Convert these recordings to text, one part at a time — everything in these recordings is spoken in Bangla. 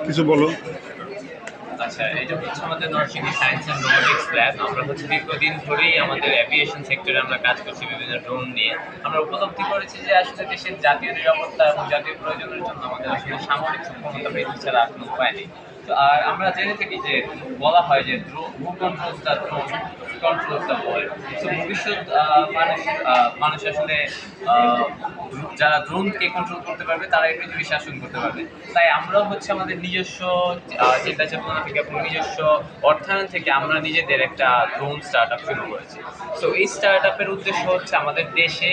কিছু বলো। আচ্ছা, এটা হচ্ছে আমাদের Narsingdi science and robotics lab. আমরা হচ্ছে দীর্ঘদিন ধরেই আমাদের অ্যাভিয়েশন সেক্টরে আমরা কাজ করছি বিভিন্ন ড্রোন নিয়ে। আমরা উপলব্ধি করেছি যে আসলে দেশের জাতীয় নিরাপত্তা এবং জাতীয় প্রয়োজনের জন্য আমাদের আসলে সামরিক সক্ষমতা বৃদ্ধি ছাড়া আর কোনো উপায় নেই। তো আর আমরা জেনে থাকি যে বলা হয় যে who controls the throne controls the world. তো ভবিষ্যৎ মানুষ আসলে আহ, যারা ড্রোনকে কন্ট্রোল করতে পারবে তারা এই পৃথিবী শাসন করতে পারবে। তাই আমরাও হচ্ছে আমাদের নিজস্ব চিন্তা চেতনা থেকে এবং নিজস্ব অর্থায়ন থেকে আমরা নিজেদের একটা ড্রোন স্টার্ট আপ শুরু করেছি। সো এই স্টার্ট আপের উদ্দেশ্য হচ্ছে আমাদের দেশে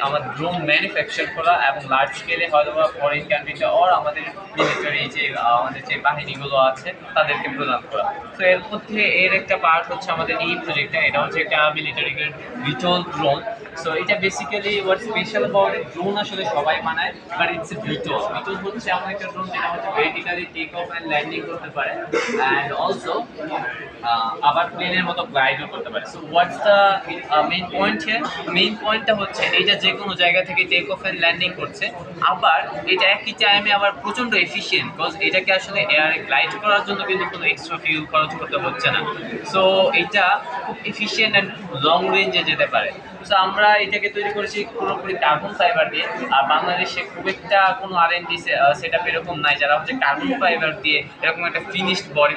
আমাদের ড্রোন ম্যানুফ্যাকচার করা এবং লার্জ স্কেলে হয়তো বা ফরেন কান্ট্রিতে অর আমাদের মিলিটারি যে আমাদের যে বাহিনীগুলো আছে তাদেরকে প্রদান করা। তো এর মধ্যে এর একটা পার্ট হচ্ছে আমাদের এই প্রজেক্টটা, এটা হচ্ছে একটা military grade VTOL drone. So এটা basically what special about it, drone আসলে সবাই বানায়, but it's a VTOL. VTOL হচ্ছে এমন একটা ড্রোন যেটা হচ্ছে vertically take off and landing করতে পারে, অ্যান্ড অলসো আবার প্লেনের মতো গ্লাইডও করতে পারে। So what's the main point here? Main পয়েন্টটা হচ্ছে এটা যে কোনো জায়গা থেকে টেক অফ অ্যান্ড ল্যান্ডিং করছে, আবার এটা একই টাইমে আবার প্রচণ্ড এফিসিয়েন্ট, বিকজ এটাকে আসলে এয়ারে গ্লাইড করার জন্য কিন্তু কোনো এক্সট্রা ফিউল খরচ করতে হচ্ছে না। সো এটা খুব এফিসিয়েন্ট অ্যান্ড লং রেঞ্জে যেতে পারে। তো আমরা এটাকে তৈরি করেছি পুরোপুরি কার্বন ফাইবার দিয়ে। আর বাংলাদেশে খুব একটা কোনো আর এন ডি সেট আপ এরকম নাই যারা হচ্ছে কার্বন ফাইবার দিয়ে এরকম একটা ফিনিশড বডি